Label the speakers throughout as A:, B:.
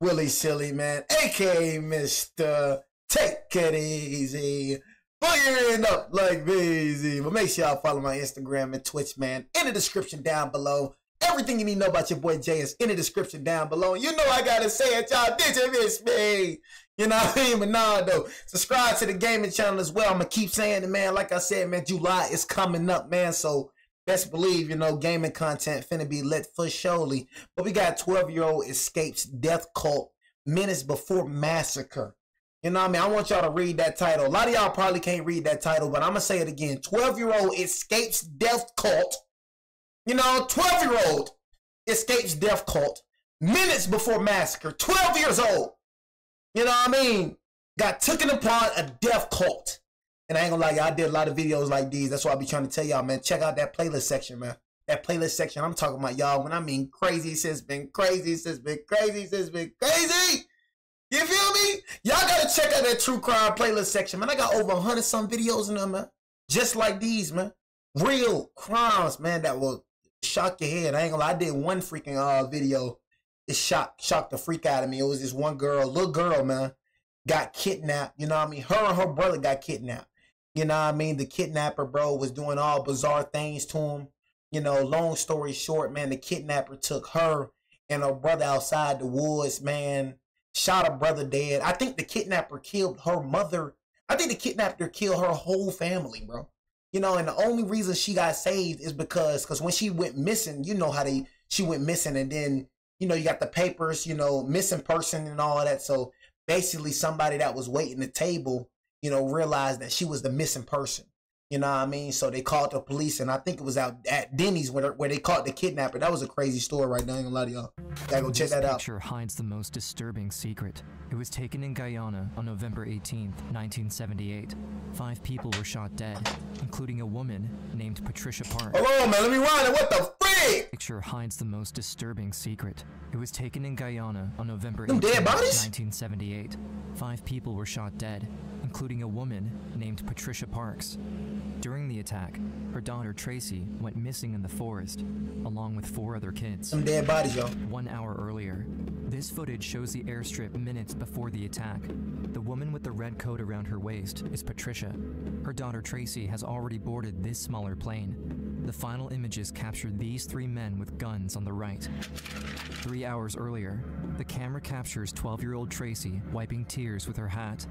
A: Willie Silly, man, aka Mr. Take It Easy. Boogering up like easy. But make sure y'all follow my Instagram and Twitch, man, in the description down below. Everything you need to know about your boy Jay is in the description down below. You know I gotta say it, y'all. Did you miss me? You know what I mean? But nah, though. Subscribe to the gaming channel as well. I'm gonna keep saying it, man. Like I said, man, July is coming up, man. So best believe, you know, gaming content finna be lit for surely. But we got 12-year-old escapes death cult minutes before massacre. You know what I mean? I want y'all to read that title. A lot of y'all probably can't read that title, but I'm gonna say it again. 12-year-old escapes death cult. You know, 12-year-old escapes death cult minutes before massacre. 12 years old. You know what I mean? Got taken upon a death cult. And I ain't gonna lie, y'all, I did a lot of videos like these. That's why I be trying to tell y'all, man. Check out that playlist section, man. That playlist section I'm talking about, y'all. When I mean crazy, since been crazy, since been crazy, since been crazy. You feel me? Y'all gotta check out that true crime playlist section, man. I got over 100-some videos in there, man. Just like these, man. Real crimes, man, that will shock your head. I ain't gonna lie, I did one freaking video. It shocked the freak out of me. It was this one girl, little girl, man, got kidnapped. You know what I mean? Her and her brother got kidnapped. You know what I mean? The kidnapper, bro, was doing all bizarre things to him. You know, long story short, man, the kidnapper took her and her brother outside the woods, man, shot her brother dead. I think the kidnapper killed her mother. I think the kidnapper killed her whole family, bro. You know, and the only reason she got saved is because when she went missing, you know how she went missing, and then, you know, you got the papers, you know, missing person and all that. So basically somebody that was waiting the table, you know, realized that she was the missing person. You know what I mean? So they called the police, and I think it was out at Denny's where they caught the kidnapper. That was a crazy story right now. I ain't gonna lie to y'all. Gotta go check that out.
B: This picture hides the most disturbing secret. It was taken in Guyana on November 18th, 1978. 5 people were shot dead, including a woman named Patricia Park.
A: Hold on, man. Let me rewind it. What the freak?
B: Picture hides the most disturbing secret. It was taken in Guyana on November 18th, 1978. 5 people were shot dead, including a woman named Patricia Parks. During the attack, her daughter Tracy went missing in the forest, along with 4 other kids.
A: Some dead bodies, y'all.
B: 1 hour earlier, this footage shows the airstrip minutes before the attack. The woman with the red coat around her waist is Patricia. Her daughter Tracy has already boarded this smaller plane. The final images capture these 3 men with guns on the right. 3 hours earlier, the camera captures 12-year-old Tracy wiping tears with her hat.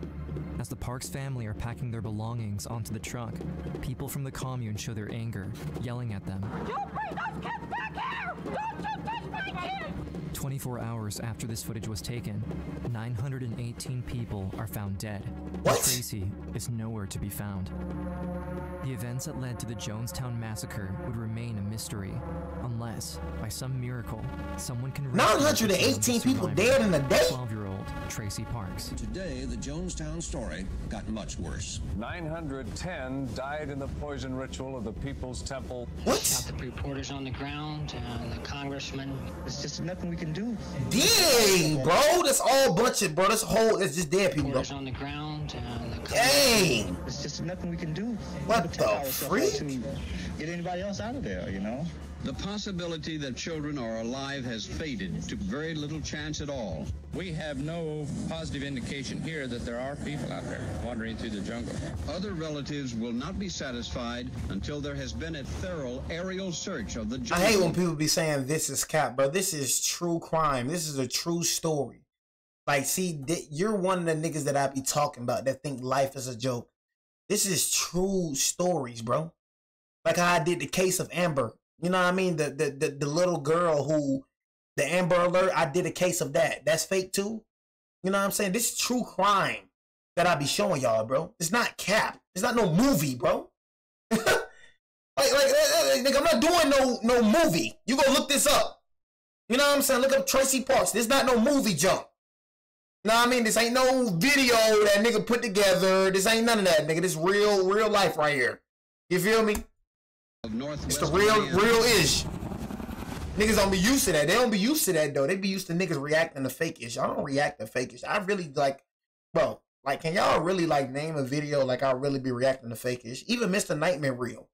B: As the Parks family are packing their belongings onto the truck, people from the commune show their anger, yelling at them.
C: You bring those kids back here! Don't you touch my kids!
B: 24 hours after this footage was taken, 918 people are found dead.
A: What?
B: Tracy is nowhere to be found. The events that led to the Jonestown massacre would remain a mystery, unless, by some miracle, someone can
A: 918 people dead in a day?
B: 12-year-old Tracy Parks.
D: Today, the Jonestown story got much worse.
E: 910 died in the poison ritual of the People's Temple.
A: What?
F: Got the reporters on the ground and the congressman.
G: There's just nothing we can do.
A: Dang, bro. That's all bunch of, bro. That's just dead people, bro.
F: Reporters on the ground and the
A: Dang.
G: There's just nothing we can do.
A: What the freak?
G: To get anybody else out of there, you know?
D: The possibility that children are alive has faded to very little chance at all.
H: We have no positive indication here that there are people out there wandering through the jungle.
D: Other relatives will not be satisfied until there has been a thorough aerial search of the jungle.
A: I hate when people be saying this is cap, bro. This is true crime. This is a true story. Like, see, you're one of the niggas that I be talking about that think life is a joke. This is true stories, bro. Like how I did the case of Amber. You know what I mean? The little girl who, the Amber Alert, I did a case of that. That's fake too. You know what I'm saying? This is true crime that I be showing y'all, bro. It's not cap. It's not no movie, bro. like, nigga, I'm not doing no movie. You go look this up. You know what I'm saying? Look up Tracy Parks. This not no movie junk. You know what I mean? This ain't no video that nigga put together. This ain't none of that, nigga. This real life right here. You feel me? It's the real-ish. Niggas don't be used to that. They don't be used to that, though. They be used to niggas reacting to fake-ish. I don't react to fake-ish. I really, like, bro, like, can y'all really, like, name a video like I'll really be reacting to fake-ish? Even Mr. Nightmare real.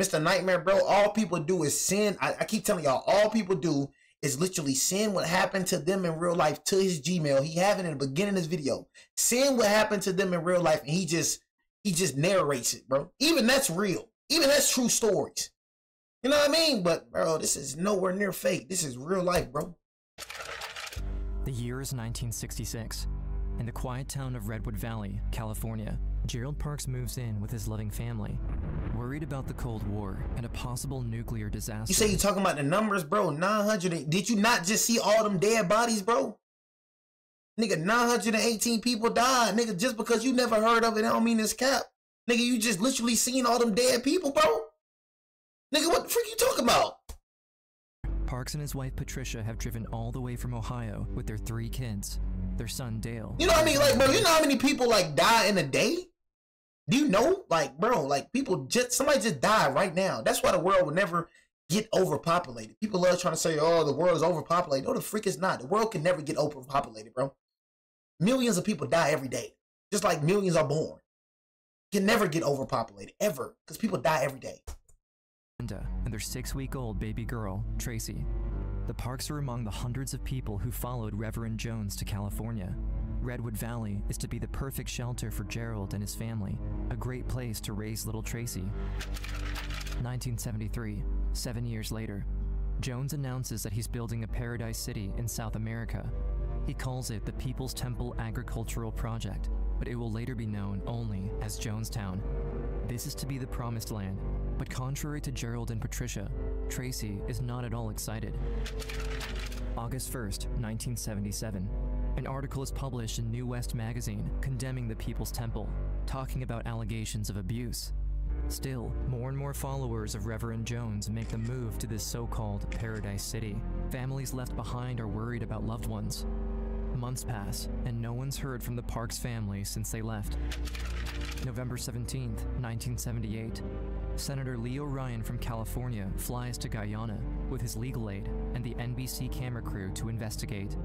A: Mr. Nightmare, bro, all people do is send. I keep telling y'all, all people do is literally seeing what happened to them in real life to his Gmail. He have it in the beginning of this video. Seeing what happened to them in real life, and he just narrates it, bro. Even that's real. Even that's true stories. You know what I mean? But, bro, this is nowhere near fake. This is real life, bro.
B: The year is 1966. In the quiet town of Redwood Valley, California, Gerald Parks moves in with his loving family. Worried about the Cold War and a possible nuclear disaster.
A: You say you talking about the numbers, bro? 900. Did you not just see all them dead bodies, bro? Nigga, 918 people died. Nigga, just because you never heard of it, I don't mean it's cap. Nigga, you just literally seen all them dead people, bro? Nigga, what the freak you talking about?
B: Parks and his wife Patricia have driven all the way from Ohio with their 3 kids. Their son Dale.
A: You know what I mean? Like, bro, you know how many people like die in a day? Do you know? Like, bro, like somebody just died right now. That's why the world will never get overpopulated. People love trying to say, oh, the world is overpopulated. No, the freak is not. The world can never get overpopulated, bro. Millions of people die every day. Just like millions are born. Can never get overpopulated, ever. Because people die every day.
B: And their 6-week-old baby girl, Tracy. The Parks are among the hundreds of people who followed Reverend Jones to California. Redwood Valley is to be the perfect shelter for Gerald and his family, a great place to raise little Tracy. 1973, 7 years later, Jones announces that he's building a paradise city in South America. He calls it the People's Temple Agricultural Project, but it will later be known only as Jonestown. This is to be the promised land, but contrary to Gerald and Patricia, Tracy is not at all excited. August 1st, 1977. An article is published in New West magazine condemning the People's Temple, talking about allegations of abuse. Still, more and more followers of Reverend Jones make the move to this so-called Paradise City. Families left behind are worried about loved ones. Months pass, and no one's heard from the Parks family since they left. November 17th, 1978. Senator Leo Ryan from California flies to Guyana with his legal aid and the NBC camera crew to investigate.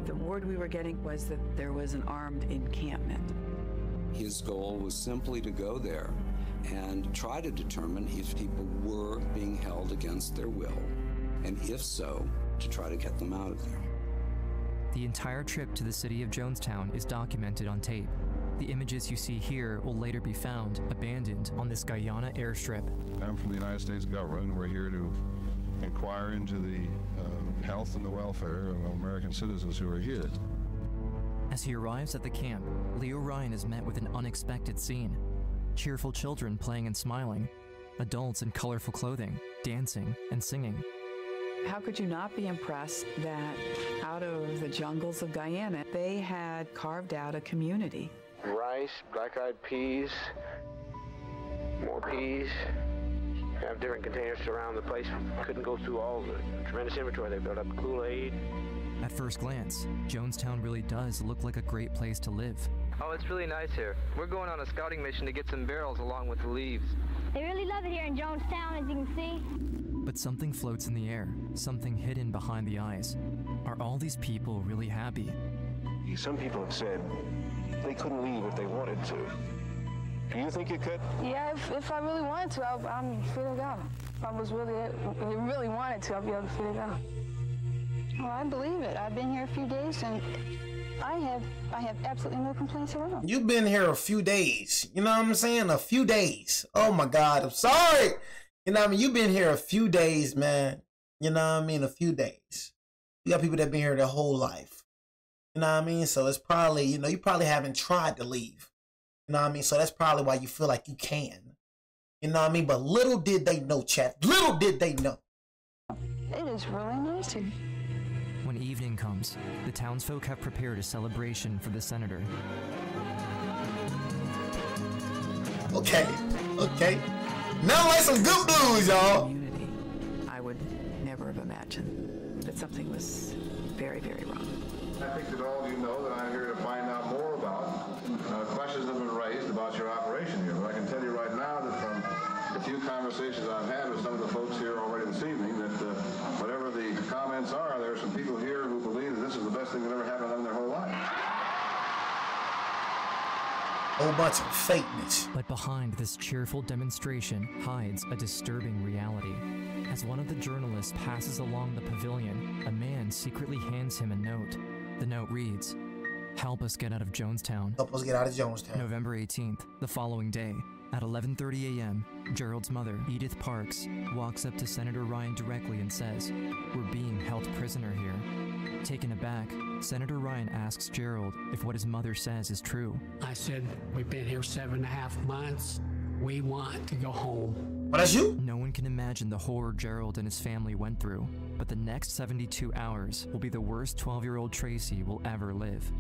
I: The word we were getting was that there was an armed encampment.
J: His goal was simply to go there and try to determine if people were being held against their will, and if so, to try to get them out of there.
B: The entire trip to the city of Jonestown is documented on tape. The images you see here will later be found abandoned on this Guyana airstrip.
K: I'm from the United States government. We're here to inquire into the health and the welfare of American citizens who are here.
B: As he arrives at the camp, Leo Ryan is met with an unexpected scene. Cheerful children playing and smiling, adults in colorful clothing, dancing and singing.
I: How could you not be impressed that out of the jungles of Guyana, they had carved out a community?
L: Rice, black-eyed peas, more peas. Have different containers around the place. Couldn't go through all the tremendous inventory they built up. Kool-Aid.
B: At first glance, Jonestown really does look like a great place to live.
M: Oh, it's really nice here. We're going on a scouting mission to get some barrels along with the leaves.
C: They really love it here in Jonestown, as you can see.
B: But something floats in the air, something hidden behind the eyes. Are all these people really happy?
N: Some people have said they couldn't leave if they wanted to. Do you think you could?
O: Yeah, if I really wanted to, I'm free to go. If I was really wanted to, I'd be able to free to go. Well, I believe it. I've been here a few days, and I have absolutely no complaints at all.
A: You've been here a few days. You know what I'm saying? A few days. Oh my God, I'm sorry. You know what I mean? You've been here a few days, man. You know what I mean? A few days. You got people that been here their whole life. You know what I mean? So it's probably, you know, you probably haven't tried to leave. You know what I mean? So that's probably why you feel like you can. You know what I mean? But little did they know, chat. Little did they know.
O: It is really nice here.
B: When evening comes, the townsfolk have prepared a celebration for the senator.
A: Okay. Now like some good news, y'all.
I: I would never have imagined that something was very, very wrong.
P: I think that all of you know that I'm here to find out more about questions that have been raised about your operation here. But I can tell you right now that from the few conversations I've had with some of the folks here already this evening, that whatever the comments are, there are some people here who believe that this is the best thing that ever happened to them in their whole life.
A: Whole bunch of fakeness.
B: But behind this cheerful demonstration hides a disturbing reality. As one of the journalists passes along the pavilion, a man secretly hands him a note. The note reads, "Help us get out of Jonestown."
A: Help us get out of Jonestown.
B: November 18th, the following day, at 11:30 a.m., Gerald's mother, Edith Parks, walks up to Senator Ryan directly and says, "We're being held prisoner here." Taken aback, Senator Ryan asks Gerald if what his mother says is true.
Q: I said, "We've been here 7.5 months. We want to go home."
A: What is you?
B: No one can imagine the horror Gerald and his family went through, but the next 72 hours will be the worst 12-year-old Tracy will ever live.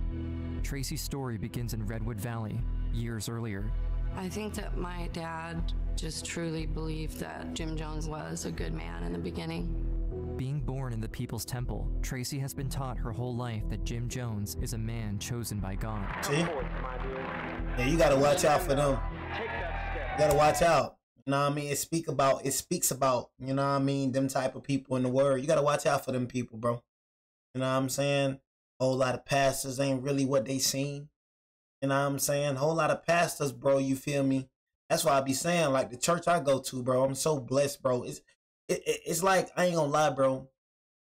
B: Tracy's story begins in Redwood Valley, years earlier.
R: I think that my dad just truly believed that Jim Jones was a good man in the beginning.
B: Being born in the People's Temple, Tracy has been taught her whole life that Jim Jones is a man chosen by God.
A: See? Yeah, you gotta watch out for them. You gotta watch out. You know what I mean? It speaks about, you know what I mean, them type of people in the word. You gotta watch out for them people, bro. You know what I'm saying? A whole lot of pastors ain't really what they seem. You know what I'm saying? A whole lot of pastors, bro, you feel me? That's why I be saying, like, the church I go to, bro, I'm so blessed, bro. It's like, I ain't gonna lie, bro.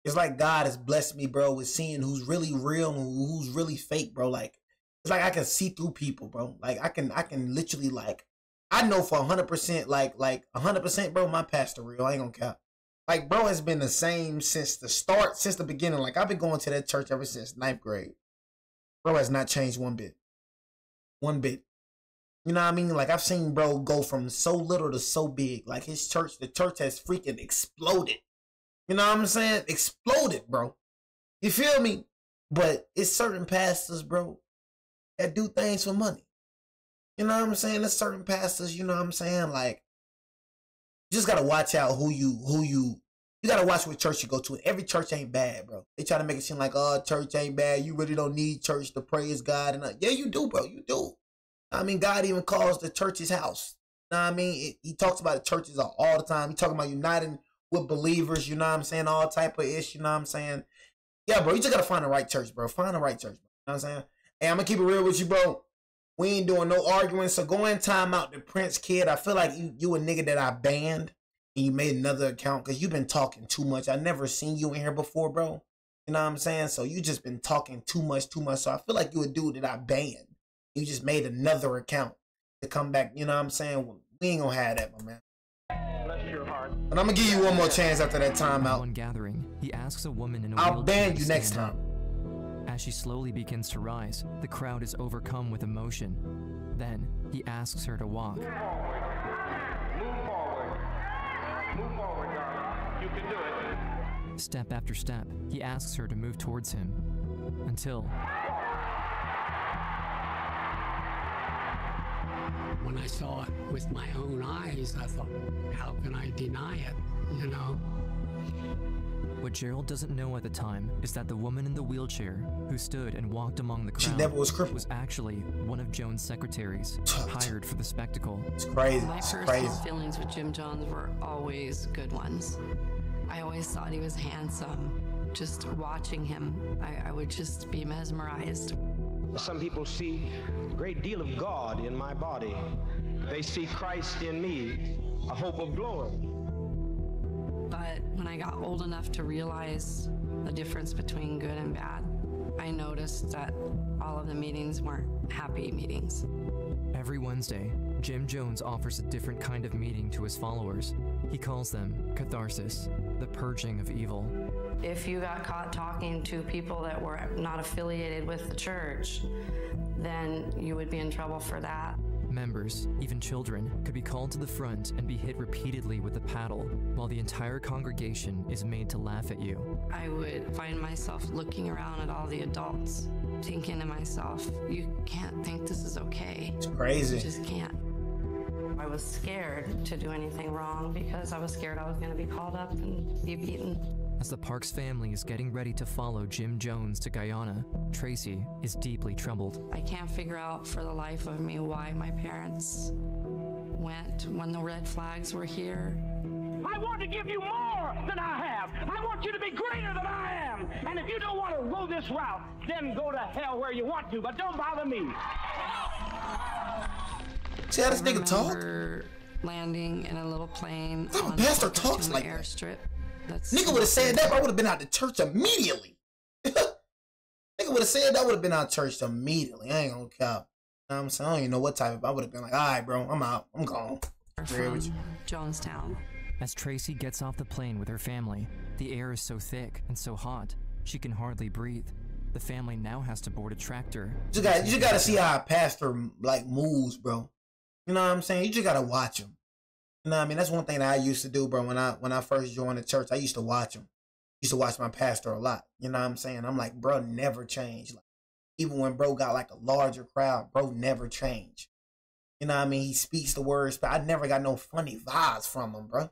A: It's like God has blessed me, bro, with seeing who's really real and who's really fake, bro. Like, it's like I can see through people, bro. Like, I can literally, like, I know for 100%, like 100%, bro, my pastor real. I ain't gonna cap. Like, bro has been the same since the start, since the beginning. Like, I've been going to that church ever since 9th grade. Bro has not changed one bit. One bit. You know what I mean? Like, I've seen bro go from so little to so big. Like, his church, the church has freaking exploded. You know what I'm saying? Exploded, bro. You feel me? But it's certain pastors, bro, that do things for money. You know what I'm saying? There's certain pastors, you know what I'm saying? Like, you just gotta watch out you gotta watch what church you go to. Every church ain't bad, bro. They try to make it seem like, oh, church ain't bad. You really don't need church to praise God. And yeah, you do, bro. You do. I mean, God even calls the church his house. You know what I mean? He talks about the churches all the time. He talking about uniting with believers, you know what I'm saying? All type of ish, you know what I'm saying? Yeah, bro, you just gotta find the right church, bro. Find the right church, bro. You know what I'm saying? Hey, I'm gonna keep it real with you, bro. We ain't doing no arguing, so go in time out the Prince kid. I feel like you a nigga that I banned and you made another account because you've been talking too much. I never seen you in here before, bro. You know what I'm saying? So you just been talking too much. So I feel like you a dude that I banned. You just made another account to come back. You know what I'm saying? We ain't gonna have that, my man.
L: Bless your heart.
A: But I'm gonna give you one more chance after that timeout.
B: One gathering, he asks a woman in a
A: I'll
B: wheelchair
A: ban you
B: to
A: next
B: stand
A: time.
B: up. As she slowly begins to rise, the crowd is overcome with emotion. Then he asks her to walk.
L: Move forward. Move forward, darling. You can do it.
B: Step after step, he asks her to move towards him. Until
Q: When I saw it with my own eyes, I thought, how can I deny it, you know?
B: what Gerald doesn't know at the time is that the woman in the wheelchair who stood and walked among the crowd
A: She never was crippled.
B: was actually one of Jones' secretaries, hired for the spectacle.
A: It's crazy.
R: My
A: It's
R: personal
A: crazy.
R: feelings with Jim Jones were always good ones. I always thought he was handsome. Just watching him, I would just be mesmerized.
S: Some people see a great deal of God in my body. They see Christ in me, a hope of glory.
R: But when I got old enough to realize the difference between good and bad, I noticed that all of the meetings weren't happy meetings.
B: Every Wednesday, Jim Jones offers a different kind of meeting to his followers. He calls them catharsis, the purging of evil.
R: If you got caught talking to people that were not affiliated with the church, then you would be in trouble for that.
B: Members, even children, could be called to the front and be hit repeatedly with a paddle, while the entire congregation is made to laugh at you.
R: I would find myself looking around at all the adults, thinking to myself, you can't think this is okay.
A: It's crazy.
R: You just can't. I was scared to do anything wrong because I was scared I was going to be called up and be beaten.
B: As the Parks family is getting ready to follow Jim Jones to Guyana, Tracy is deeply troubled.
R: I can't figure out for the life of me why my parents went when the red flags were here.
C: I want to give you more than I have. I want you to be greater than I am.
T: am. And if you don't want to go this route, then go to hell where you want to, but don't bother me.
A: See how this nigga talk?
R: Landing in a little plane.
A: How a pastor talks like
R: airstrip.
A: Nigga would have said that, I would have been out the church immediately. Nigga would have said that, would have been out of church immediately. I ain't gonna cap. You know what I'm saying? I don't even know what type of, I would have been like, all right, bro, I'm out. I'm gone.
R: From Jonestown.
B: As Tracy gets off the plane with her family, the air is so thick and so hot, she can hardly breathe. The family now has to board a tractor.
A: You just gotta see how a pastor like moves, bro. You know what I'm saying? You just gotta watch him. You know what I mean? That's one thing that I used to do, bro. When I first joined the church, I used to watch him. Used to watch my pastor a lot. You know what I'm saying? I'm like, bro, never changed. Like, even when bro got like a larger crowd, bro never changed. You know what I mean? He speaks the words, but I never got no funny vibes from him, bro.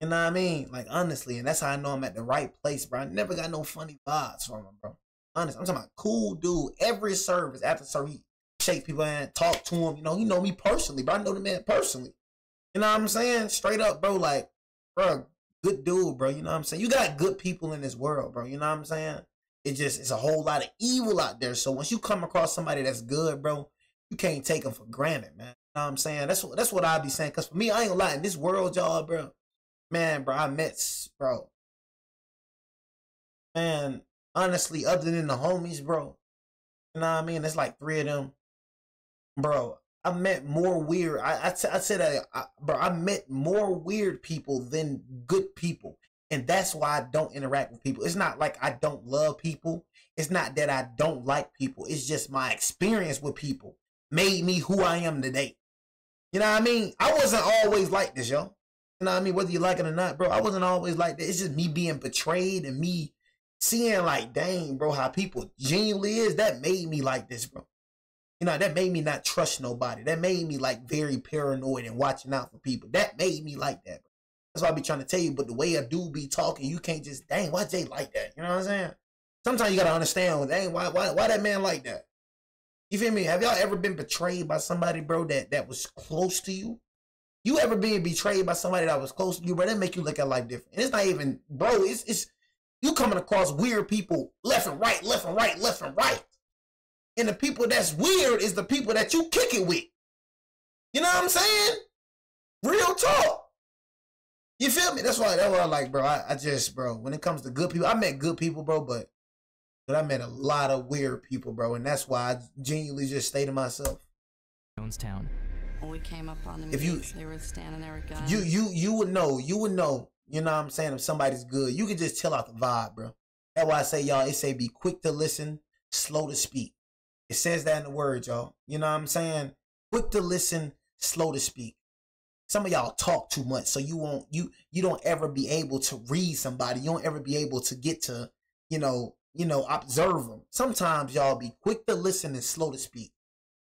A: You know what I mean? Like, honestly, and that's how I know I'm at the right place, bro. I never got no funny vibes from him, bro. Honestly, I'm talking about cool dude. Every service, after service, he shake people and talk to him. You know me personally, bro. I know the man personally. You know what I'm saying? Straight up, bro. Like, bro, good dude, bro. You know what I'm saying? You got good people in this world, bro. You know what I'm saying? It's a whole lot of evil out there. So once you come across somebody that's good, bro, you can't take them for granted, man. You know what I'm saying? That's what I be saying. Cause for me, I ain't gonna lie, in this world, y'all, bro, man, bro, I met, bro, man, honestly, other than the homies, bro, you know what I mean? There's like 3 of them, bro. I met more weird. I said that, bro. I met more weird people than good people, and that's why I don't interact with people. It's not like I don't love people. It's not that I don't like people. It's just my experience with people made me who I am today. You know what I mean? I wasn't always like this, yo. You know what I mean? Whether you like it or not, bro, I wasn't always like that. It's just me being betrayed and me seeing like, dang, bro, how people genuinely is. That made me like this, bro. You know, that made me not trust nobody. That made me like very paranoid and watching out for people. That made me like that, bro. That's why I be trying to tell you, but the way a dude be talking, you can't just, dang, why Jay like that? You know what I'm saying? Sometimes you gotta understand, dang, why that man like that? You feel me? Have y'all ever been betrayed by somebody, bro, that was close to you? You ever been betrayed by somebody that was close to you, bro? That make you look at life different. And it's not even, bro, it's you coming across weird people left and right, left and right, left and right. And the people that's weird is the people that you kick it with. You know what I'm saying? Real talk. You feel me? That's why I like, bro. I just, bro, when it comes to good people, I met good people, bro, but I met a lot of weird people, bro. And that's why I genuinely just stay to myself.
B: Jonestown.
R: When we came up on the meetings, they were standing there with guns.
A: You would know, you know what I'm saying, if somebody's good. You can just tell out the vibe, bro. That's why I say, y'all, it say be quick to listen, slow to speak. It says that in the word, y'all. You know what I'm saying? Quick to listen, slow to speak. Some of y'all talk too much, so you don't ever be able to read somebody. You don't ever be able to get to, you know, observe them. Sometimes y'all be quick to listen and slow to speak.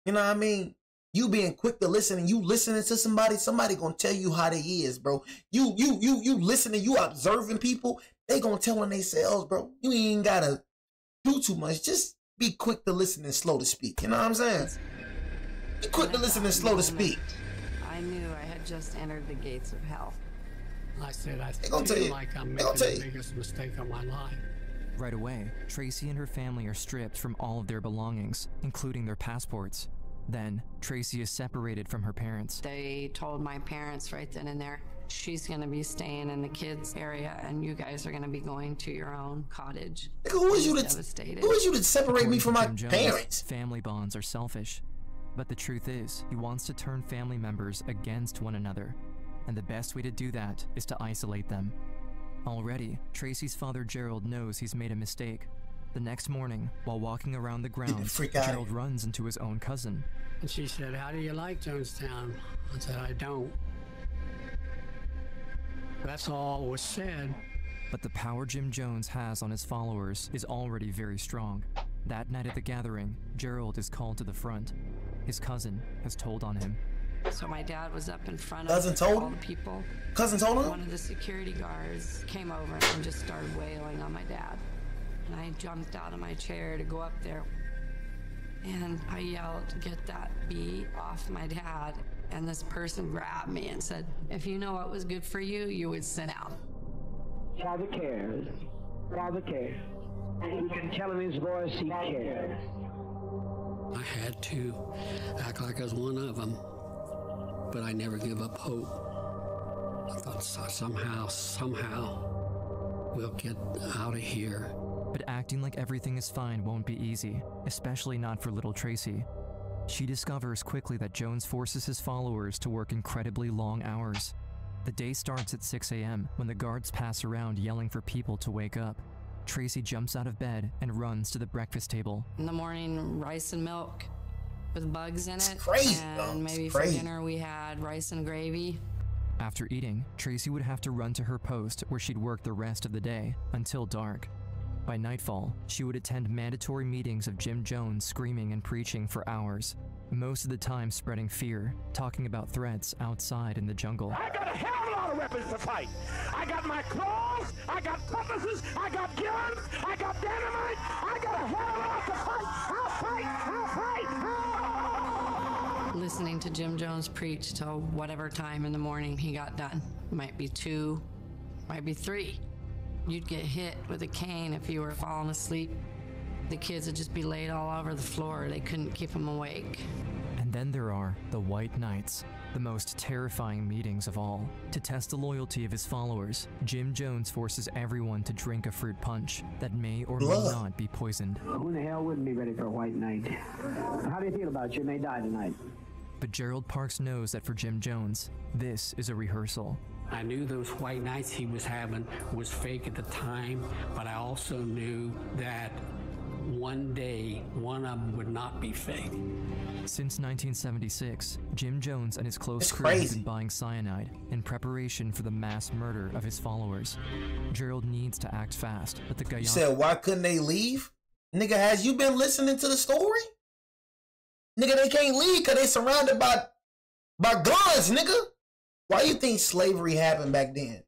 A: You know what I mean? You being quick to listen and you listening to somebody gonna tell you how they is, bro. You listening, you observing people, they gonna tell on themselves, bro. You ain't gotta do too much. Just be quick to listen and slow to speak. You know what I'm saying? Be quick to listen and slow to speak.
R: I knew I had just entered the gates of hell.
Q: I said, I feel like I'm making the biggest mistake of my life.
B: Right away, Tracy and her family are stripped from all of their belongings, including their passports. Then, Tracy is separated from her parents.
R: They told my parents right then and there, she's going to be staying in the kids' area, and you guys are going to be going to your own cottage.
A: Who is you to separate me from my parents?
B: Family bonds are selfish. But the truth is, he wants to turn family members against one another. And the best way to do that is to isolate them. Already, Tracy's father Gerald knows he's made a mistake. The next morning, while walking around the grounds, Gerald runs into his own cousin.
Q: And she said, "How do you like Jonestown?" I said, "I don't." That's all was said.
B: But the power Jim Jones has on his followers is already very strong. That night at the gathering, Gerald is called to the front. His cousin has told on him.
R: So my dad was up in front of all the people.
A: Cousin told him?
R: One of the security guards came over and just started wailing on my dad. And I jumped out of my chair to go up there. And I yelled, "Get that bee off my dad." And this person grabbed me and said, "If you know what was good for you, you would sit down."
T: Father cares. Father cares. You can tell in his voice he cares.
Q: I had to act like I was one of them, but I never give up hope. I thought somehow we'll get out of here.
B: But acting like everything is fine won't be easy, especially not for little Tracy. She discovers quickly that Jones forces his followers to work incredibly long hours. The day starts at 6 a.m. when the guards pass around yelling for people to wake up. Tracy jumps out of bed and runs to the breakfast table.
R: In the morning, rice and milk with bugs in it.
A: It's crazy,
R: and maybe for dinner we had rice and gravy.
B: After eating, Tracy would have to run to her post where she'd work the rest of the day until dark. By nightfall, she would attend mandatory meetings of Jim Jones screaming and preaching for hours, most of the time spreading fear, talking about threats outside in the jungle.
T: I got a hell of a lot of weapons to fight. I got my claws, I got cutlasses, I got guns, I got dynamite, I got a hell of a lot to fight. I'll fight, I'll fight, I'll...
R: Listening to Jim Jones preach till whatever time in the morning he got done. Might be 2, might be 3. You'd get hit with a cane if you were falling asleep. The kids would just be laid all over the floor. They couldn't keep them awake.
B: And then there are the White Nights, the most terrifying meetings of all. To test the loyalty of his followers, Jim Jones forces everyone to drink a fruit punch that may or may not be poisoned.
T: Who in the hell wouldn't be ready for a white night? How do you feel about it? You may die tonight.
B: But Gerald Parks knows that for Jim Jones, this is a rehearsal.
Q: I knew those white nights he was having was fake at the time, but I also knew that one day one of them would not be fake.
B: Since 1976, Jim Jones and his close crew have been buying cyanide in preparation for the mass murder of his followers. Gerald needs to act fast, but the guy
A: said, why couldn't they leave? Nigga, has you been listening to the story? Nigga, they can't leave because they surrounded by guns, nigga. Why you think slavery happened back then?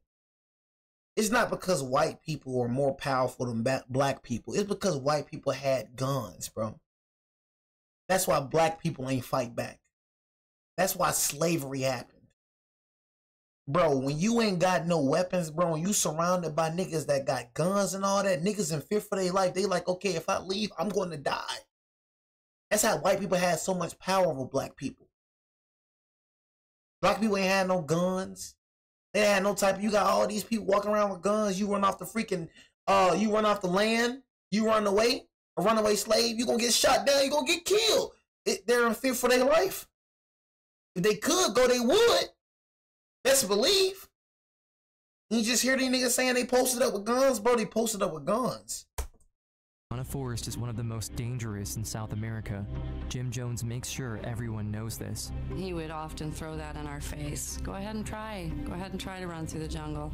A: It's not because white people were more powerful than black people. It's because white people had guns, bro. That's why black people ain't fight back. That's why slavery happened. Bro, when you ain't got no weapons, bro, and you surrounded by niggas that got guns and all that, niggas in fear for their life, they like, okay, if I leave, I'm going to die. That's how white people had so much power over black people. Black people ain't had no guns. They had no type of, you got all these people walking around with guns. You run off the freaking, you run off the land. You run away, a runaway slave. You gonna get shot down. You gonna get killed. They're in fear for their life. If they could go, they would. That's a belief. You just hear these niggas saying they posted up with guns, bro. They posted up with guns.
B: Amazon forest is one of the most dangerous in South America. Jim Jones makes sure everyone knows this.
R: He would often throw that in our face. Go ahead and try. Go ahead and try to run through the jungle.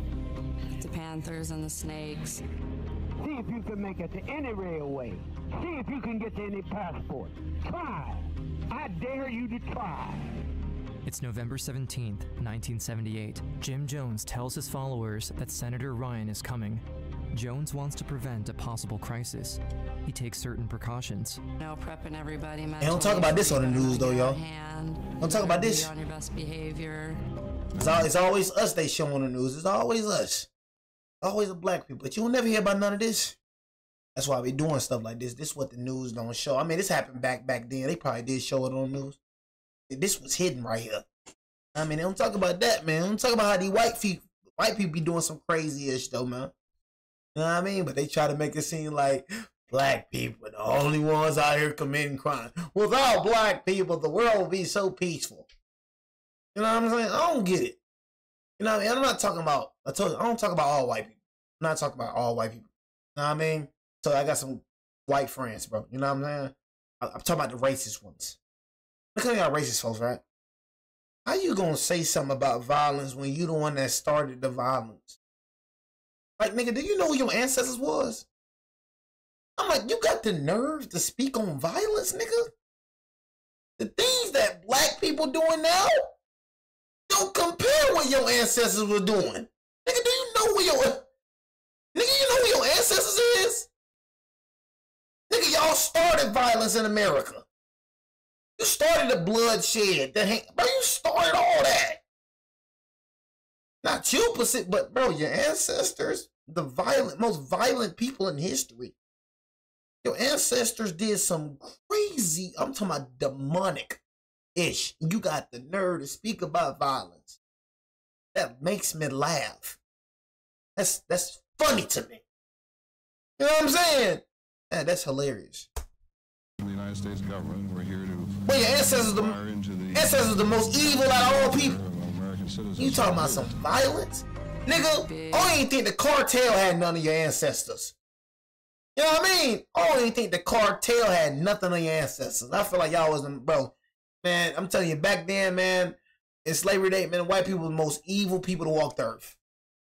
R: The panthers and the snakes.
T: See if you can make it to any railway. See if you can get to any passport. Try. I dare you to try.
B: It's November 17th, 1978. Jim Jones tells his followers that Senator Ryan is coming. Jones wants to prevent a possible crisis. He takes certain precautions.
R: No, prepping everybody.
A: Hey, don't talk about this on the news, though, y'all. Don't talk about this.
R: On your best behavior.
A: It's always us they show on the news. It's always us. Always the black people. But you'll never hear about none of this. That's why we doing stuff like this. This is what the news don't show. I mean, this happened back then. They probably did show it on the news. This was hidden right here. I mean, they don't talk about that, man. They don't talk about how these white people be doing some crazy-ish, though, man. You know what I mean? But they try to make it seem like black people are the only ones out here committing crime. Without black people, the world would be so peaceful. You know what I'm saying? I don't get it. You know what I mean? I'm not talking about, I don't talk about all white people. I'm not talking about all white people. You know what I mean? So I got some white friends, bro. You know what I'm saying? I'm talking about the racist ones. Look at y'all racist folks, right? How you gonna say something about violence when you the one that started the violence? Like, nigga, do you know who your ancestors was? I'm like, you got the nerve to speak on violence, nigga? The things that black people doing now don't compare what your ancestors were doing. Nigga, do you know who your ancestors is? Nigga, y'all started violence in America. You started the bloodshed. Bro, you started all that. Not you, but bro, your ancestors. the most violent people in history. Your ancestors did some crazy, I'm talking about demonic-ish. You got the nerve to speak about violence. That makes me laugh. That's funny to me. You know what I'm saying? Man, that's hilarious.
K: The United States government, we're here to.
A: Well, your ancestors are the most evil out of all people.
K: American citizens.
A: You talking about some violence? Nigga, I don't even think the cartel had none of your ancestors. You know what I mean? I don't even think the cartel had nothing on your ancestors. I feel like y'all wasn't, bro. Man, I'm telling you, back then, man, in slavery day, man, white people were the most evil people to walk the earth.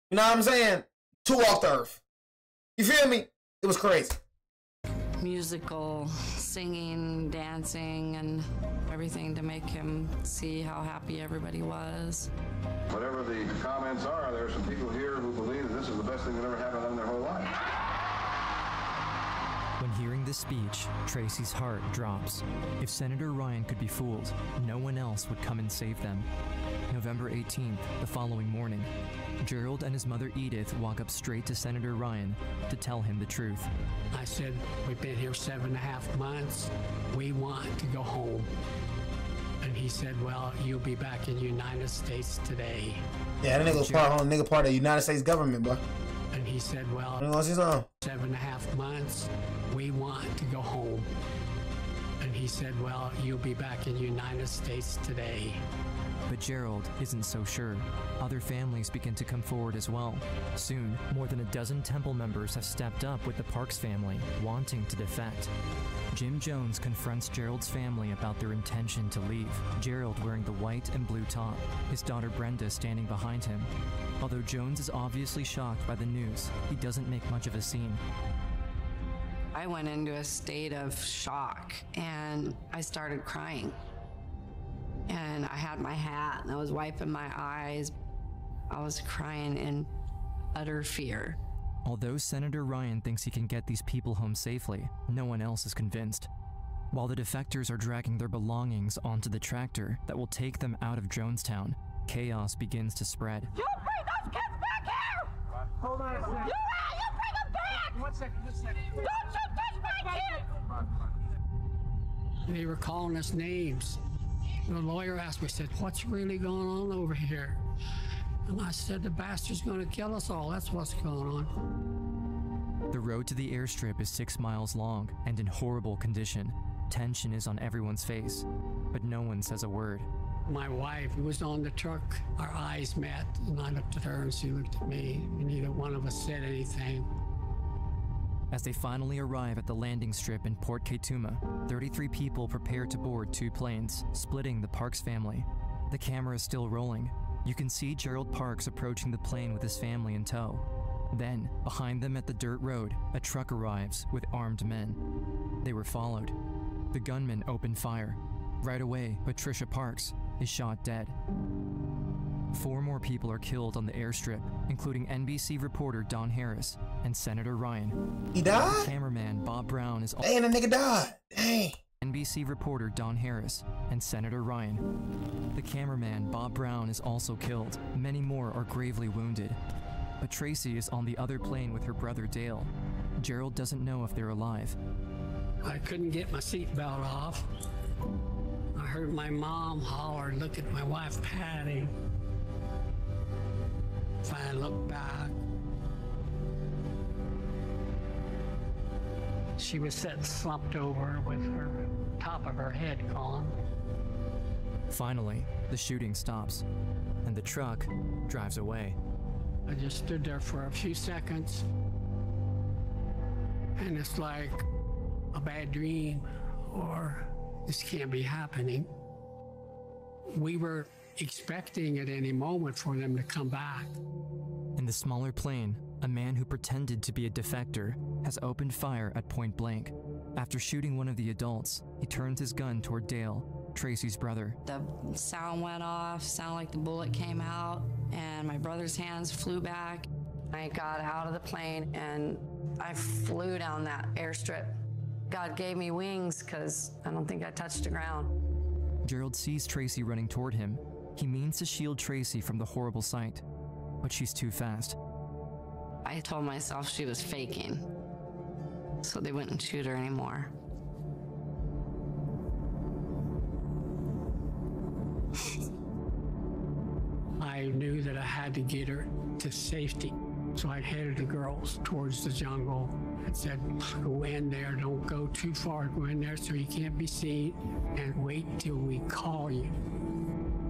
A: You know what I'm saying? To walk the earth. You feel me? It was crazy.
R: Musical, singing, dancing, and everything to make him see how happy everybody was.
P: Whatever the comments are, there are some people here who believe that this is the best thing that ever happened to them in their whole life.
B: When hearing this speech, Tracy's heart drops. If Senator Ryan could be fooled, no one else would come and save them. November 18th, the following morning, Gerald and his mother Edith walk up straight to Senator Ryan to tell him the truth.
Q: I said, we've been here 7.5 months. We want to go home. And he said, well, you'll be back in the United States today.
A: Yeah, that nigga part of the United States government, bro.
Q: And he said, well, 7.5 months, we want to go home. And he said, well, you'll be back in the United States today.
B: But Gerald isn't so sure. Other families begin to come forward as well. Soon, more than a dozen Temple members have stepped up with the Parks family, wanting to defect. Jim Jones confronts Gerald's family about their intention to leave, Gerald wearing the white and blue top, his daughter Brenda standing behind him. Although Jones is obviously shocked by the news, he doesn't make much of a scene.
R: I went into a state of shock, and I started crying. And I had my hat, and I was wiping my eyes. I was crying in utter fear.
B: Although Senator Ryan thinks he can get these people home safely, no one else is convinced. While the defectors are dragging their belongings onto the tractor that will take them out of Jonestown, chaos begins to spread.
C: You bring those kids back here!
T: Hold on a second.
C: You bring them back!
T: 1 second, 1 second.
C: Don't you touch my kids!
Q: They were calling us names. The lawyer asked me, said, what's really going on over here? And I said, the bastard's going to kill us all. That's what's going on.
B: The road to the airstrip is 6 miles long and in horrible condition. Tension is on everyone's face, but no one says a word.
Q: My wife was on the truck. Our eyes met, and I looked at her and she looked at me, and neither one of us said anything.
B: As they finally arrive at the landing strip in Port Kaituma, 33 people prepare to board 2 planes, splitting the Parks family. The camera is still rolling. You can see Gerald Parks approaching the plane with his family in tow. Then, behind them at the dirt road, a truck arrives with armed men. They were followed. The gunmen open fire. Right away, Patricia Parks is shot dead. 4 more people are killed on the airstrip, including NBC reporter Don Harris and Senator Ryan.
A: He died?
B: The cameraman Bob Brown is also—
A: Dang, the nigga died. Dang.
B: NBC reporter Don Harris and Senator Ryan. The cameraman Bob Brown is also killed. Many more are gravely wounded. But Tracy is on the other plane with her brother Dale. Gerald doesn't know if they're alive.
Q: I couldn't get my seatbelt off. I heard my mom holler, look at my wife Patty. If I looked back, she was sitting slumped over with her top of her head gone.
B: Finally, the shooting stops, and the truck drives away.
Q: I just stood there for a few seconds, and it's like a bad dream, or this can't be happening. We were expecting at any moment for them to come back.
B: In the smaller plane, a man who pretended to be a defector has opened fire at point blank. After shooting one of the adults, he turns his gun toward Dale, Tracy's brother.
R: The sound went off, sounded like the bullet came out, and my brother's hands flew back. I got out of the plane and I flew down that airstrip. God gave me wings because I don't think I touched the ground.
B: Gerald sees Tracy running toward him. He means to shield Tracy from the horrible sight, but she's too fast.
R: I told myself she was faking, so they wouldn't shoot her anymore.
Q: I knew that I had to get her to safety, so I headed the girls towards the jungle and said, go in there, don't go too far, go in there so you can't be seen, and wait till we call you.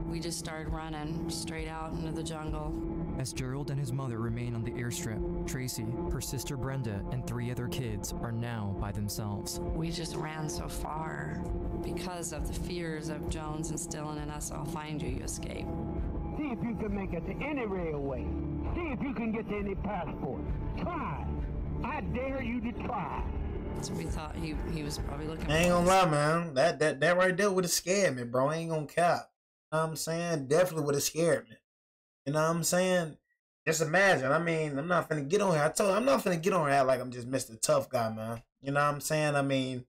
R: We just started running straight out into the jungle.
B: As Gerald and his mother remain on the airstrip, Tracy, her sister Brenda, and 3 other kids are now by themselves.
R: We just ran so far because of the fears of Jones instilling in us, I'll find you, you escape.
T: See if you can make it to any railway. See if you can get to any passport. Try. I dare you to try.
R: So we thought he was probably looking for
A: I ain't gonna
R: us.
A: lie, man. That right there would have scared me, bro. I ain't gonna cap. You know what I'm saying? Definitely would have scared me. You know what I'm saying? Just imagine. I mean, I'm not finna get on here. I told you, I'm not finna get on here like I'm just Mr. Tough Guy, man. You know what I'm saying? I mean,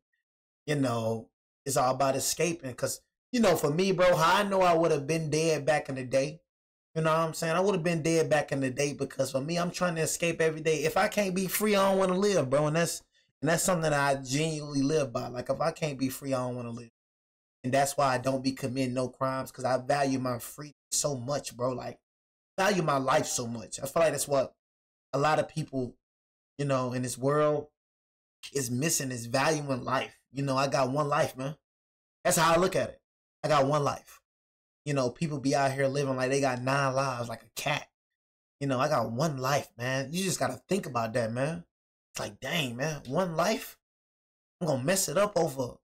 A: you know, it's all about escaping. Because, you know, for me, bro, how I know I would have been dead back in the day. You know what I'm saying? I would have been dead back in the day because for me, I'm trying to escape every day. If I can't be free, I don't want to live, bro. And that's something that I genuinely live by. Like, if I can't be free, I don't want to live. And that's why I don't be committing no crimes, because I value my freedom so much, bro. Like, value my life so much. I feel like that's what a lot of people, you know, in this world is missing, is valuing life. You know, I got one life, man. That's how I look at it. I got one life. You know, people be out here living like they got 9 lives, like a cat. You know, I got one life, man. You just got to think about that, man. It's like, dang, man, one life? I'm going to mess it up over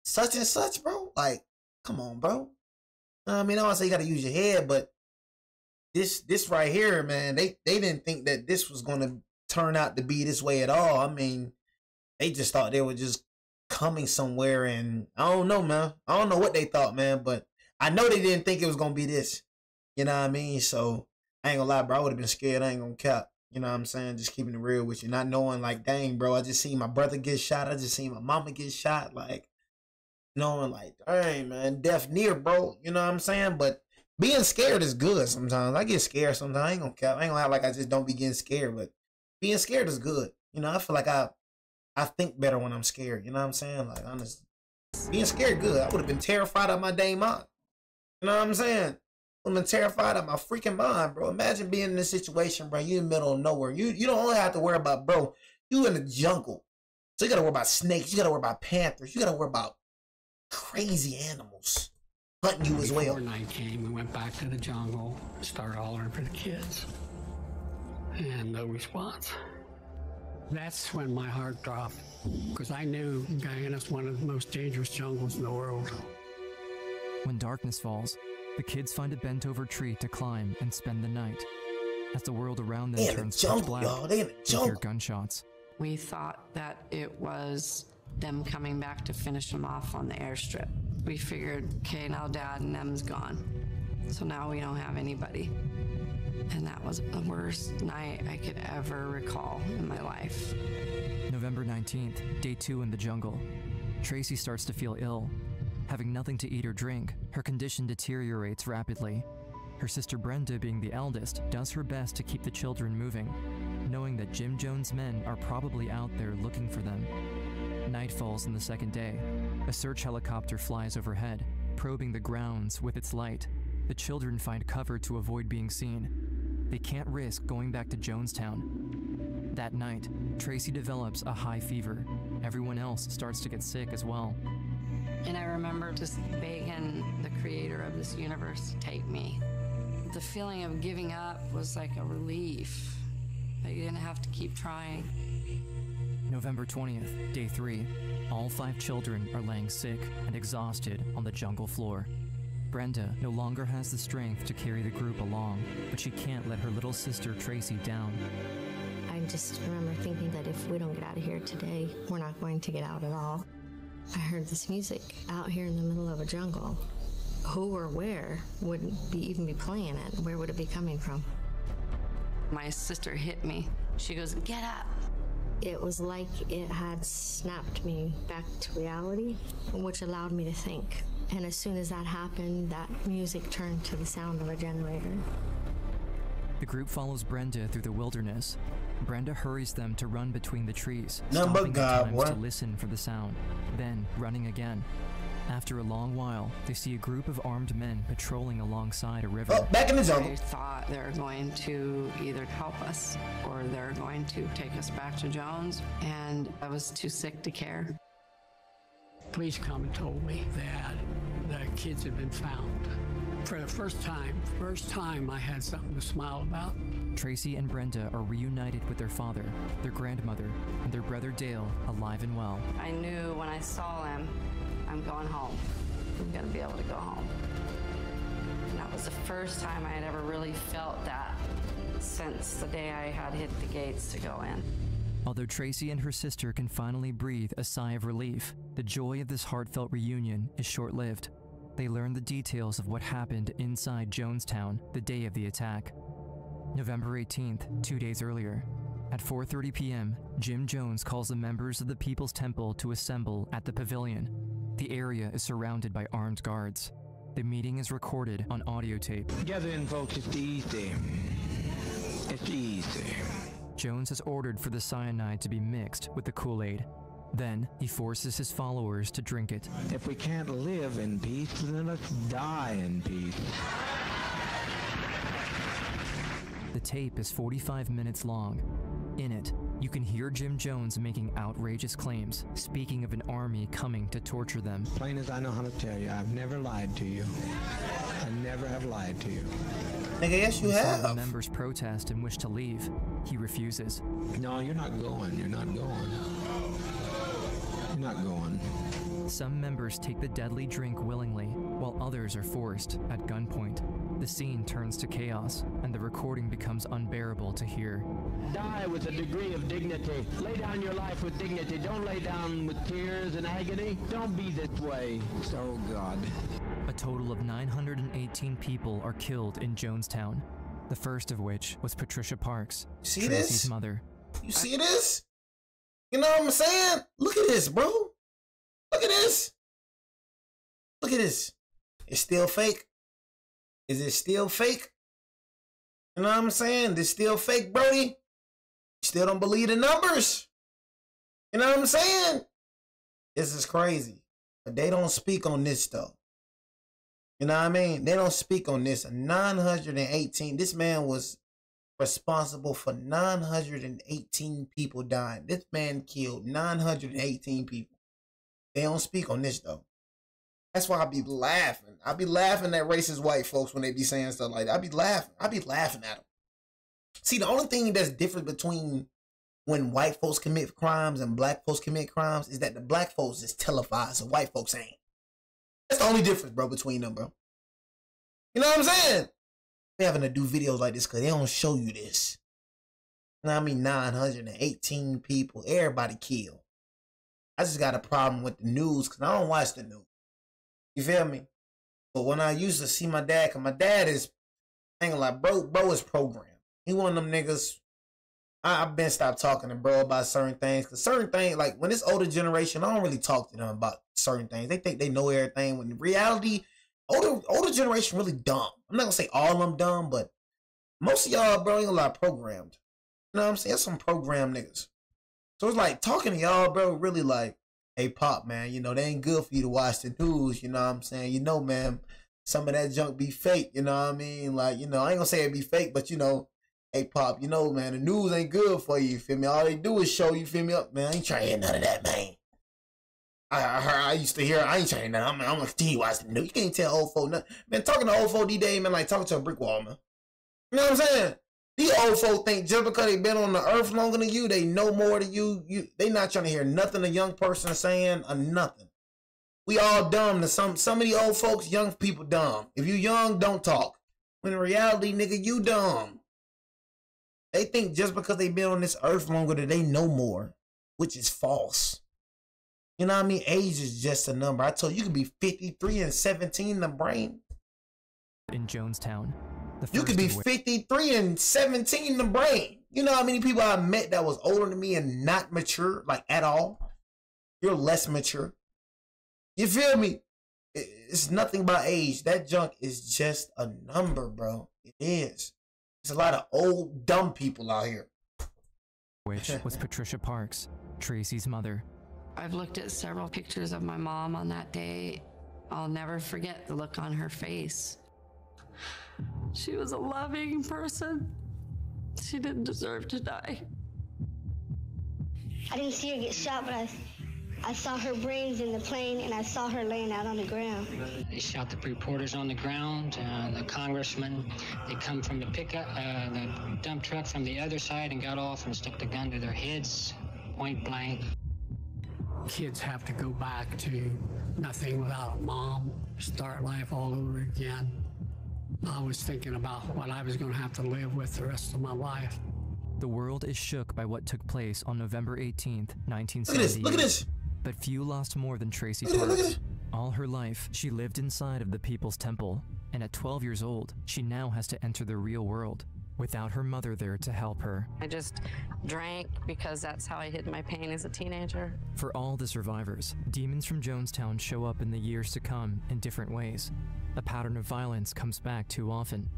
A: such and such, bro? Like, come on, bro. I mean, I don't want to say you got to use your head, but this right here, man, they didn't think that this was going to turn out to be this way at all. I mean, they just thought they were just coming somewhere, and I don't know, man. I don't know what they thought, man, but I know they didn't think it was going to be this. You know what I mean? So, I ain't going to lie, bro. I would have been scared. I ain't going to cap. You know what I'm saying? Just keeping it real with you. Not knowing, like, dang, bro, I just seen my brother get shot. I just seen my mama get shot. Like, knowing, like, dang, man, death near, bro. You know what I'm saying? But being scared is good sometimes. I get scared sometimes. I ain't going to cap. I ain't going to act like I just don't be getting scared. But being scared is good. You know, I feel like I think better when I'm scared. You know what I'm saying? Like, honestly. Being scared good. I would have been terrified of my dang mind. You know what I'm saying? I'm terrified of my freaking mind, bro. Imagine being in this situation, bro. You in the middle of nowhere. You don't only have to worry about, bro, you in the jungle. So you got to worry about snakes. You got to worry about panthers. You got to worry about crazy animals hunting you as well.
Q: Before night came, we went back to the jungle, started hollering for the kids. And no response. That's when my heart dropped, because I knew Guyana's one of the most dangerous jungles in the world.
B: When darkness falls, the kids find a bent-over tree to climb and spend the night. As the world around them turns pitch black, they hear gunshots.
R: We thought that it was them coming back to finish them off on the airstrip. We figured, okay, now Dad and them's gone. So now we don't have anybody. And that was the worst night I could ever recall in my life.
B: November 19th, day 2 in the jungle. Tracy starts to feel ill. Having nothing to eat or drink, her condition deteriorates rapidly. Her sister Brenda, being the eldest, does her best to keep the children moving, knowing that Jim Jones' men are probably out there looking for them. Night falls on the second day. A search helicopter flies overhead, probing the grounds with its light. The children find cover to avoid being seen. They can't risk going back to Jonestown. That night, Tracy develops a high fever. Everyone else starts to get sick as well.
R: And I remember just begging the creator of this universe to take me. The feeling of giving up was like a relief. That you didn't have to keep trying.
B: November 20th, day 3. All 5 children are laying sick and exhausted on the jungle floor. Brenda no longer has the strength to carry the group along, but she can't let her little sister Tracy down.
U: I just remember thinking that if we don't get out of here today, we're not going to get out at all. I heard this music out here in the middle of a jungle. Who or where would even be playing it? Where would it be coming from?
R: My sister hit me. She goes, "Get up."
U: It was like it had snapped me back to reality, which allowed me to think. And as soon as that happened, that music turned to the sound of a generator.
B: The group follows Brenda through the wilderness. Brenda hurries them to run between the trees,
A: Number
B: stopping
A: God,
B: at times
A: what?
B: to listen for the sound, then running again. After a long while, they see a group of armed men patrolling alongside a river.
A: Oh, back in the jungle.
R: I thought they were going to either help us or they're going to take us back to Jones, and I was too sick to care.
Q: Police come and told me that the kids had been found. For the first time I had something to smile about.
B: Tracy and Brenda are reunited with their father, their grandmother, and their brother Dale, alive and well.
R: I knew when I saw him, I'm going home. I'm going to be able to go home. And that was the first time I had ever really felt that since the day I had hit the gates to go in.
B: Although Tracy and her sister can finally breathe a sigh of relief, the joy of this heartfelt reunion is short-lived. They learn the details of what happened inside Jonestown the day of the attack. November 18th, 2 days earlier. At 4:30 p.m., Jim Jones calls the members of the People's Temple to assemble at the pavilion. The area is surrounded by armed guards. The meeting is recorded on audio tape.
S: Gather in, folks. It's easy. It's easy.
B: Jones has ordered for the cyanide to be mixed with the Kool-Aid. Then, he forces his followers to drink it.
S: If we can't live in peace, then let's die in peace.
B: The tape is 45 minutes long. In it, you can hear Jim Jones making outrageous claims, speaking of an army coming to torture them.
S: Plain as I know how to tell you, I've never lied to you. I never have lied to you.
A: Nigga, yes you
B: Some
A: have.
B: of the members protest and wish to leave. He refuses.
S: No, you're not going. You're not going. You're not going.
B: Some members take the deadly drink willingly, while others are forced at gunpoint. The scene turns to chaos, and the recording becomes unbearable to hear.
S: Die with a degree of dignity. Lay down your life with dignity. Don't lay down with tears and agony. Don't be this way. Oh, God.
B: A total of 918 people are killed in Jonestown, the first of which was Patricia Parks,
A: See
B: Tracy's
A: this?
B: mother.
A: You see this? You know what I'm saying? Look at this, bro. Look at this. Look at this. It's still fake. Is it still fake? You know what I'm saying? This still fake, Brody. You still don't believe the numbers. You know what I'm saying? This is crazy. But they don't speak on this though. You know what I mean? They don't speak on this. 918. This man was responsible for 918 people dying. This man killed 918 people. They don't speak on this though. That's why I be laughing. I be laughing at racist white folks when they be saying stuff like that. I be laughing at them. See, the only thing that's different between when white folks commit crimes and black folks commit crimes is that the black folks is televised and white folks ain't. That's the only difference, bro, between them, bro. You know what I'm saying? They're having to do videos like this because they don't show you this. You know what I mean? 918 people, everybody killed. I just got a problem with the news because I don't watch the news. You feel me? But when I used to see my dad, because my dad is, hanging like, bro is programmed. He one of them niggas. I've been stopped talking to bro about certain things. Because certain things, like when it's older generation, I don't really talk to them about certain things. They think they know everything. When in reality, older generation really dumb. I'm not going to say all of them dumb, but most of y'all, bro, ain't a lot programmed. You know what I'm saying? That's some programmed niggas. So it's like talking to y'all, bro, really like, hey, Pop, man, you know, they ain't good for you to watch the news, you know what I'm saying? You know, man, some of that junk be fake, you know what I mean? Like, you know, I ain't gonna say it be fake, but, you know, hey, Pop, you know, man, the news ain't good for you, feel me? All they do is show you, feel me, up, man. I ain't trying to hear none of that, man. I used to hear, I ain't trying to hear none. I'm gonna continue watching the news. You can't tell old folk nothing. Man, talking to old folk these days, man, like talking to a brick wall, man. You know what I'm saying? These old folk think just because they been on the earth longer than you, they know more than you. They not trying to hear nothing a young person saying or nothing. We all dumb. To some of these old folks, young people dumb. If you young, don't talk. When in reality, nigga, you dumb. They think just because they been on this earth longer that they know more, which is false. You know what I mean? Age is just a number. I told you, you could be 53 and 17 in the brain.
B: In Jonestown.
A: You could be 53 and 17 in the brain. You know how many people I met that was older than me and not mature, like at all? You're less mature. You feel me? It's nothing about age. That junk is just a number, bro. It is. There's a lot of old, dumb people out here.
B: Which was Patricia Parks, Tracy's mother.
R: I've looked at several pictures of my mom on that day. I'll never forget the look on her face. She was a loving person. She didn't deserve to die.
C: I didn't see her get shot, but I saw her brains in the plane, and I saw her laying out on the ground.
F: They shot the reporters on the ground, the congressman. They come from the pickup, the dump truck from the other side and got off and stuck the gun to their heads, point blank.
Q: Kids have to go back to nothing without a mom, start life all over again. I was thinking about what I was going to have to live with the rest of my life.
B: The world is shook by what took place on November 18th, 1978.
A: Look at this.
B: But few lost more than Tracy Parks. All her life, she lived inside of the People's Temple, and at 12 years old, she now has to enter the real world without her mother there to help her.
R: I just drank because that's how I hid my pain as a teenager.
B: For all the survivors, demons from Jonestown show up in the years to come in different ways. A pattern of violence comes back too often.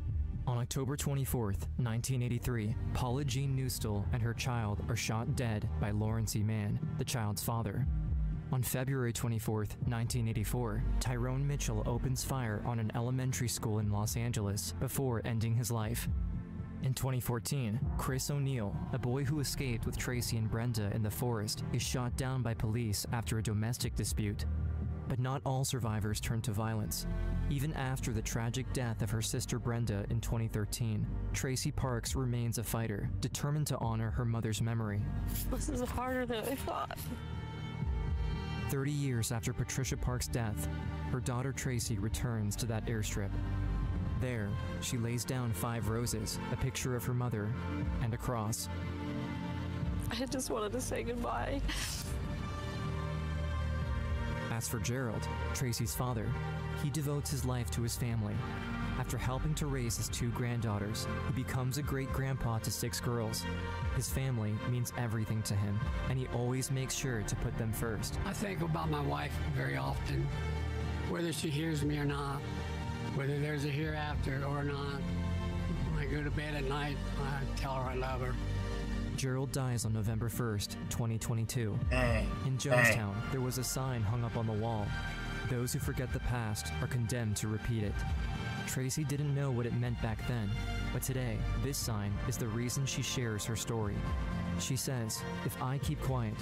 B: On October 24th, 1983, Paula Jean Newstall and her child are shot dead by Lawrence E. Mann, the child's father. On February 24th, 1984, Tyrone Mitchell opens fire on an elementary school in Los Angeles before ending his life. In 2014, Chris O'Neill, a boy who escaped with Tracy and Brenda in the forest, is shot down by police after a domestic dispute. But not all survivors turn to violence. Even after the tragic death of her sister Brenda in 2013, Tracy Parks remains a fighter, determined to honor her mother's memory.
R: This is harder than I thought.
B: 30 years after Patricia Parks' death, her daughter Tracy returns to that airstrip. There, she lays down 5 roses, a picture of her mother, and a cross.
R: I just wanted to say goodbye.
B: As for Gerald, Tracy's father, he devotes his life to his family. After helping to raise his 2 granddaughters, he becomes a great-grandpa to 6 girls. His family means everything to him, and he always makes sure to put them first.
Q: I think about my wife very often, whether she hears me or not, whether there's a hereafter or not. When I go to bed at night, I tell her I love her.
B: Gerald dies on November 1st, 2022. In Jonestown, there was a sign hung up on the wall. Those who forget the past are condemned to repeat it. Tracy didn't know what it meant back then, but today, this sign is the reason she shares her story. She says, if I keep quiet,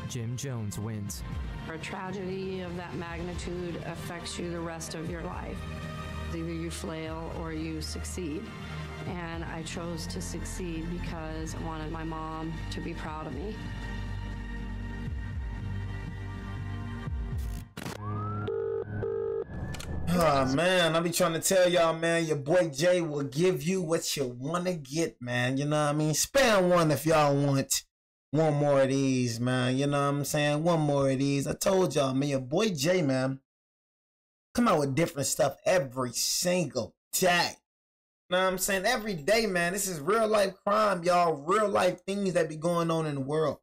B: Jim Jones wins.
R: A tragedy of that magnitude affects you the rest of your life. Either you flail or you succeed. And I chose to succeed because I wanted my mom to be proud of me.
A: Oh, man, I be trying to tell y'all, man, your boy Jay will give you what you want to get, man. You know what I mean? Spam one if y'all want one more of these, man. You know what I'm saying? One more of these. I told y'all, man, your boy Jay, man, come out with different stuff every single day. You know what I'm saying? Every day, man. This is real life crime, y'all. Real life things that be going on in the world.